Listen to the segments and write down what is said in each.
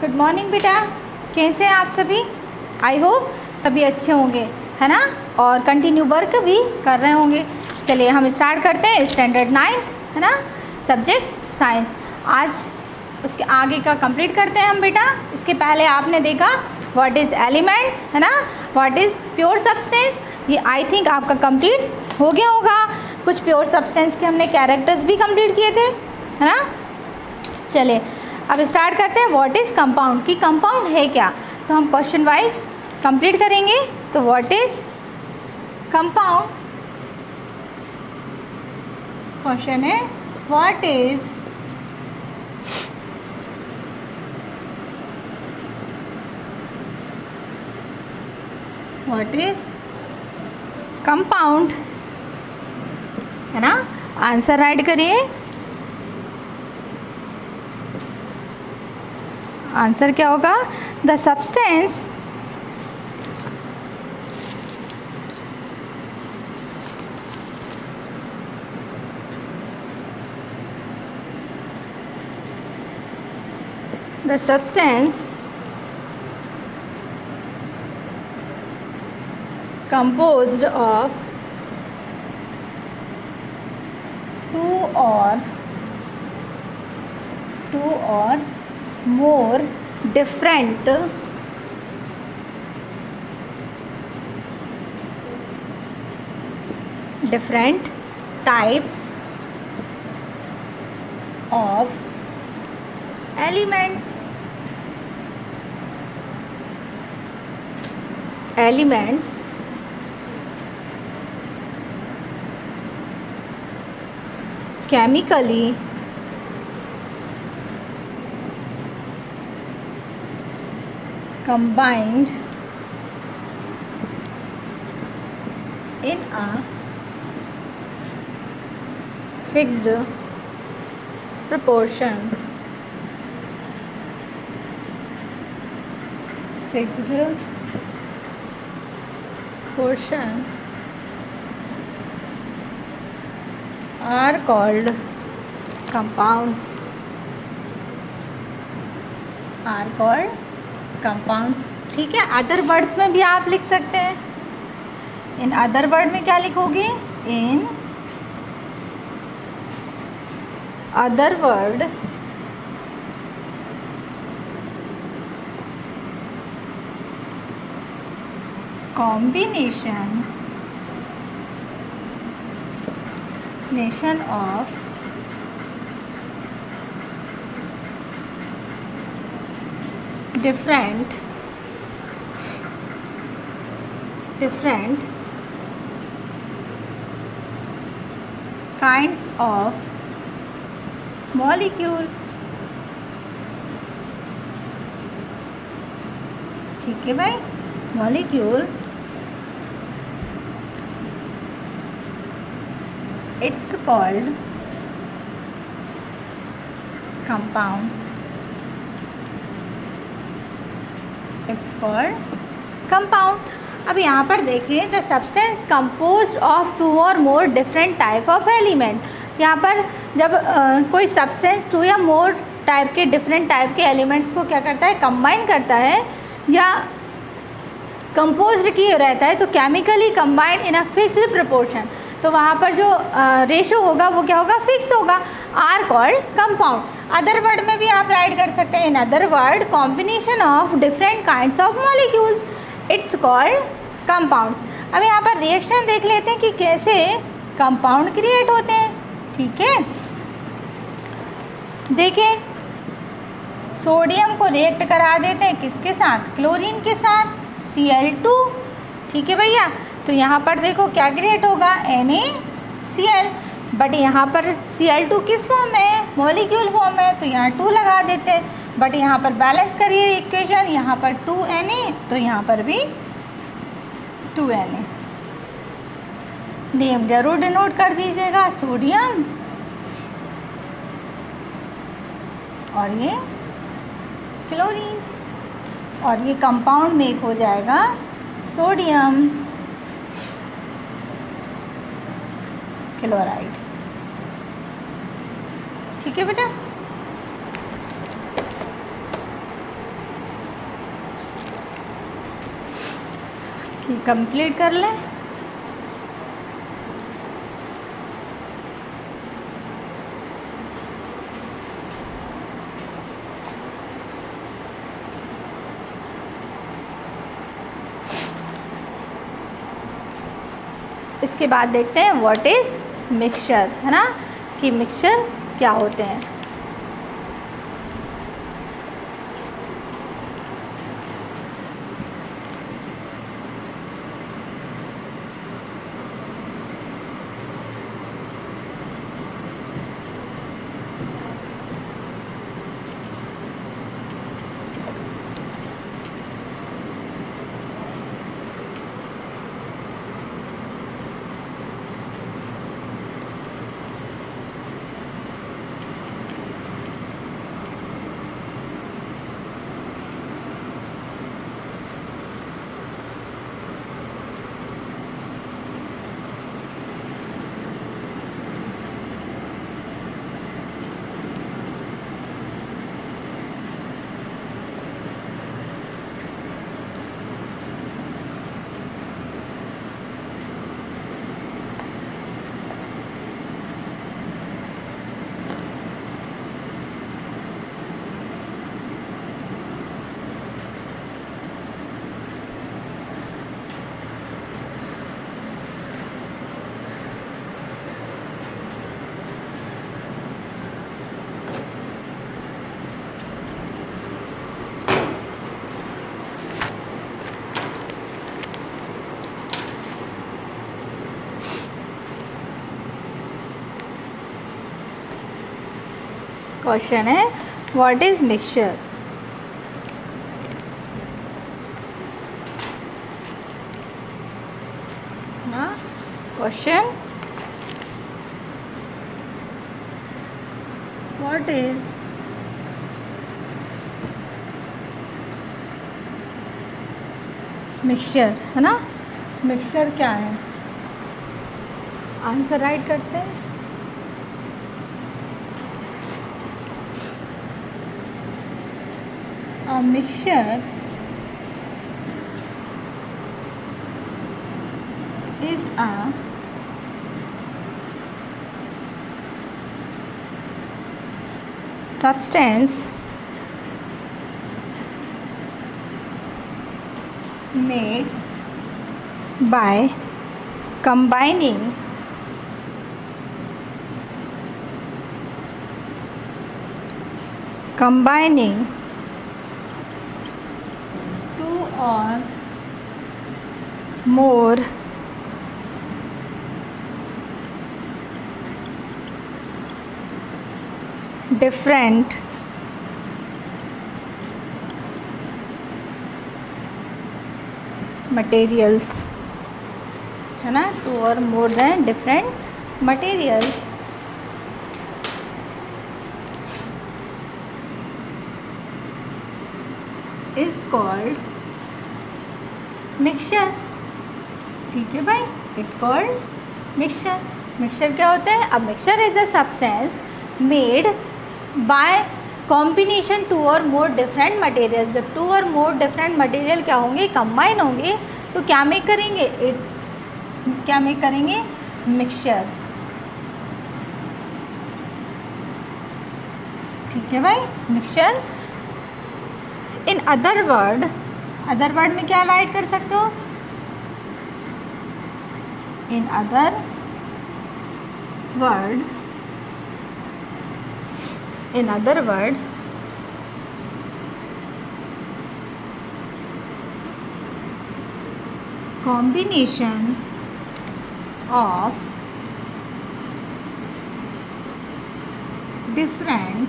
Good morning बेटा, कैसे हैं आप सभी? आई होप सभी अच्छे होंगे, है ना, और कंटिन्यू वर्क भी कर रहे होंगे। चलिए हम स्टार्ट करते हैं स्टैंडर्ड 9th, है ना, सब्जेक्ट साइंस। आज उसके आगे का कंप्लीट करते हैं हम बेटा। इसके पहले आपने देखा व्हाट इज़ एलिमेंट्स, है ना, व्हाट इज़ प्योर सब्सटेंस। ये आई थिंक आपका कंप्लीट हो गया होगा। कुछ प्योर सब्सटेंस के हमने कैरेक्टर्स भी कंप्लीट किए थे, है ना। चलिए अब स्टार्ट करते हैं व्हाट इज़ कंपाउंड, कि कंपाउंड है क्या। तो हम क्वेश्चन वाइज कंप्लीट करेंगे। तो व्हाट इज़ कंपाउंड, क्वेश्चन है व्हाट इज़ कंपाउंड, है ना। आंसर राइट करिए। आंसर क्या होगा? The substance composed of two or more different types of elements chemically combined in a fixed proportion are called compounds. ठीक है, अदर वर्ड्स में भी आप लिख सकते हैं। इन अदर वर्ड में क्या लिखोगे? इन other word combination of different kinds of molecule। ठीक है भाई, molecule it's called compound। अब यहाँ पर देखिए the substance composed of two और more different type of element. यहाँ पर जब कोई सब्सटेंस टू या मोर टाइप के डिफरेंट टाइप के एलिमेंट्स को क्या करता है? कंबाइन करता है या कंपोज्ड किए रहता है, तो chemically combined in a fixed proportion. तो वहाँ पर जो रेशो होगा वो क्या होगा? फिक्स होगा। Are called compound. Other word में भी आप राइट कर सकते हैं। In other word combination of different kinds of molecules it's called compounds. अब यहाँ पर रिएक्शन देख लेते हैं कि कैसे कंपाउंड क्रिएट होते हैं। ठीक है, देखिए सोडियम को रिएक्ट करा देते हैं किसके साथ? क्लोरीन के साथ, Cl2। ठीक है भैया, तो यहाँ पर देखो क्या क्रिएट होगा? NaCl। बट यहाँ पर Cl2 किस फॉर्म में है? मॉलिक्यूल फॉर्म में, तो यहाँ 2 लगा देते हैं। बट यहाँ पर बैलेंस करिए इक्वेशन, यहाँ पर 2Na तो यहाँ पर भी 2Na। नेम जरूर डिनोट कर दीजिएगा, सोडियम और ये क्लोरीन, और ये कंपाउंड मेक हो जाएगा सोडियम क्लोराइड। ठीक है बेटा, कि कंप्लीट कर लें। इसके बाद देखते हैं व्हाट इज़ मिक्सचर, है ना, कि मिक्सचर क्या होते हैं। क्वेश्चन है व्हाट इज़ मिक्सचर। ना क्वेश्चन व्हाट इज़ मिक्सचर, है ना, मिक्सचर क्या है। आंसर राइट करते हैं। A mixture is a substance made by combining two or more different materials, है ना, two or more than different materials is called mixture। ठीक है भाई, इट कॉल्ड मिक्सचर। मिक्सचर क्या होता है। अब mixture is a substance made by combination two और मोर डिफरेंट मटेरियल। जब टू और मोर डिफरेंट मटेरियल क्या होंगे, कंबाइन होंगे, तो क्या मेक करेंगे, क्या मेक करेंगे, मिक्सचर। ठीक है भाई, मिक्सचर। इन अदर वर्ड में क्या राइट कर सकते हो, इन other word combination of different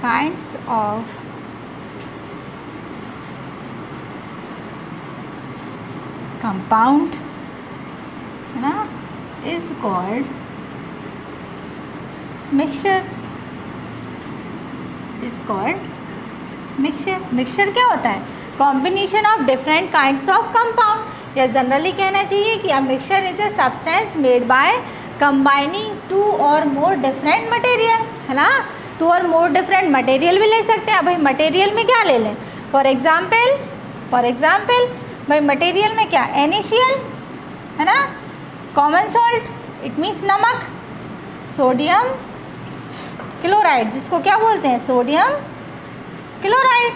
kinds of compound, है ना, is called mixture, is called mixture। Mixture क्या होता है, combination of different kinds of compound, या जनरली कहना चाहिए कि a mixture is a substance made by combining two और मोर डिफरेंट मटेरियल, है ना, टू और मोर डिफरेंट मटेरियल भी ले सकते हैं। भाई मटेरियल में क्या ले लें, फॉर एग्जाम्पल भाई मटेरियल में क्या, NaCl है ना, कॉमन सॉल्ट इट मीन्स नमक, सोडियम क्लोराइड जिसको क्या बोलते हैं, सोडियम क्लोराइड।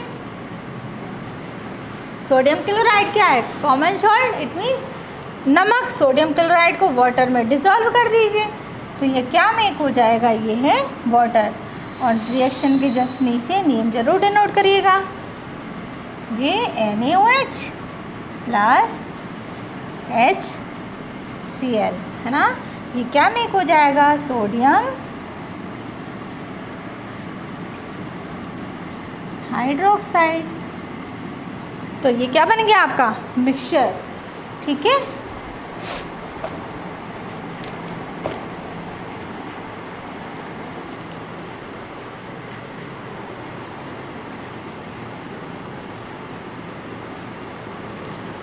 सोडियम क्लोराइड क्या है, कॉमन सॉल्ट इट मीन्स नमक। सोडियम क्लोराइड को वाटर में डिसॉल्व कर दीजिए तो ये क्या मेक हो जाएगा, ये है वाटर। और रिएक्शन के जस्ट नीचे नेम जरूर डिनोट करिएगा, ये NaOH प्लस HCl है ना। ये क्या मेक हो जाएगा, सोडियम हाइड्रोक्साइड। तो ये क्या बन गया आपका मिक्सचर, ठीक है।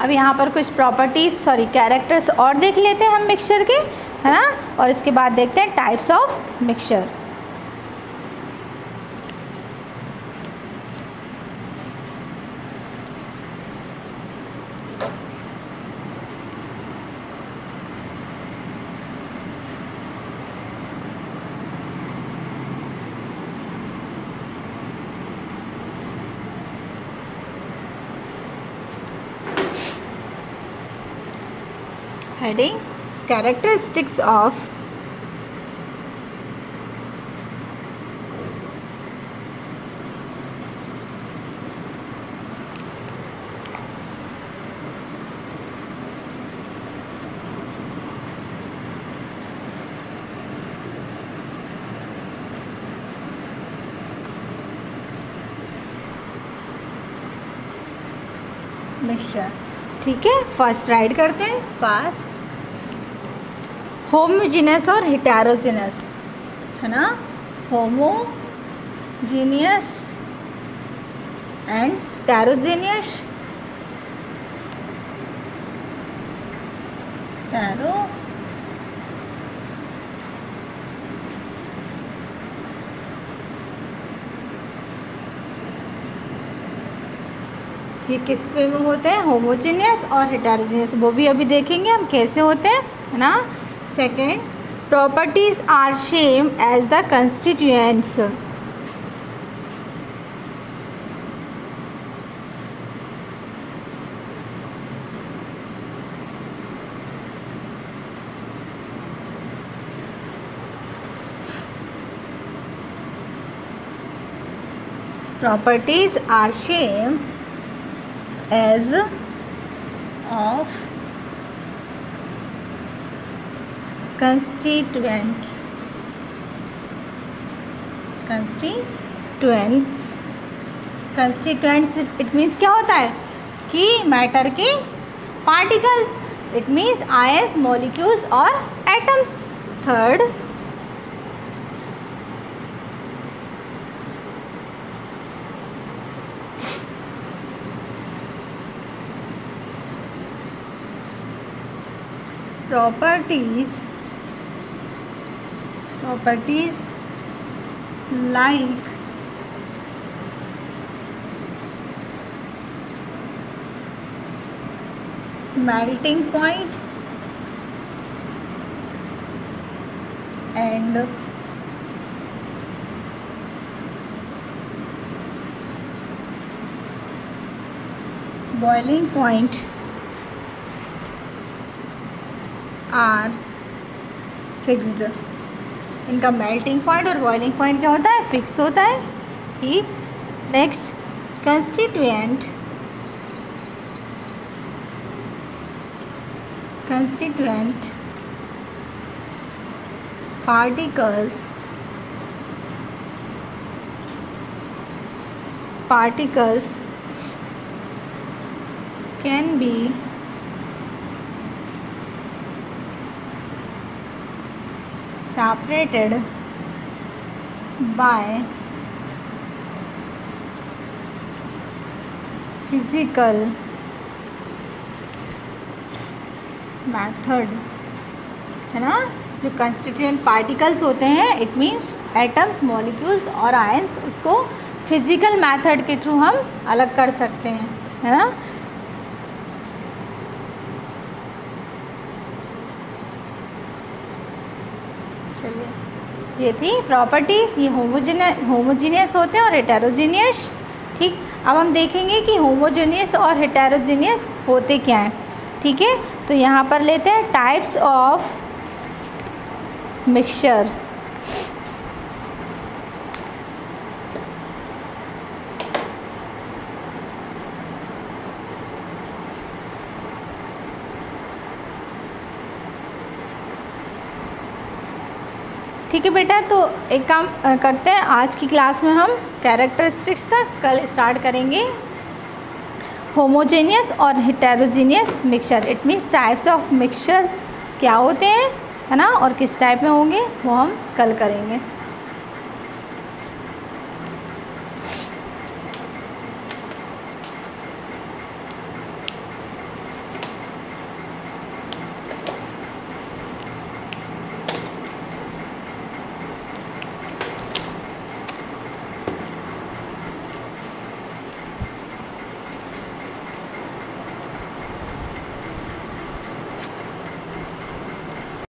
अब यहाँ पर कुछ प्रॉपर्टीज कैरेक्टर्स और देख लेते हैं हम मिक्सचर के, है ना, और इसके बाद देखते हैं types of mixture. Heading characteristics of mixture, ठीक है। फर्स्ट राइट करते हैं, फर्स्ट होमोजीनियस और हेटेरोजीनियस है ना, होमोजीनियस एंड हेटेरोजीनियस। ये किस वे में होते हैं, होमोजीनियस और हेटेरोजीनियस, वो भी अभी देखेंगे हम कैसे होते हैं, है ना। Second, properties are same as the constituents. Properties are same as of constituents। It means क्या होता है कि मैटर के particles, it means ions, molecules और atoms. Third, properties like melting point and boiling point are fixed. इनका melting point और boiling point क्या होता है, फिक्स होता है, ठीक। Next, constituent particles can be separated by physical method, है ना। जो कंस्टिट्यूएंट पार्टिकल्स होते हैं, इट मीन्स एटम्स, मॉलिक्यूल्स और आयंस, उसको फिजिकल मेथड के थ्रू हम अलग कर सकते हैं, है ना। चलिए, ये थी प्रॉपर्टीज़। ये होमोजीनियस होते हैं और हेटेरोजीनियस। ठीक, अब हम देखेंगे कि होमोजीनियस और हेटेरोजीनियस होते क्या हैं। ठीक है, तो यहाँ पर लेते हैं टाइप्स ऑफ मिक्सचर। ठीक है बेटा, तो एक काम करते हैं, आज की क्लास में हम कैरेक्टरिस्टिक्स तक, कल स्टार्ट करेंगे होमोजेनियस और heterogeneous mixture. It means types of mixtures क्या होते हैं, है ना, और किस टाइप में होंगे वो हम कल करेंगे।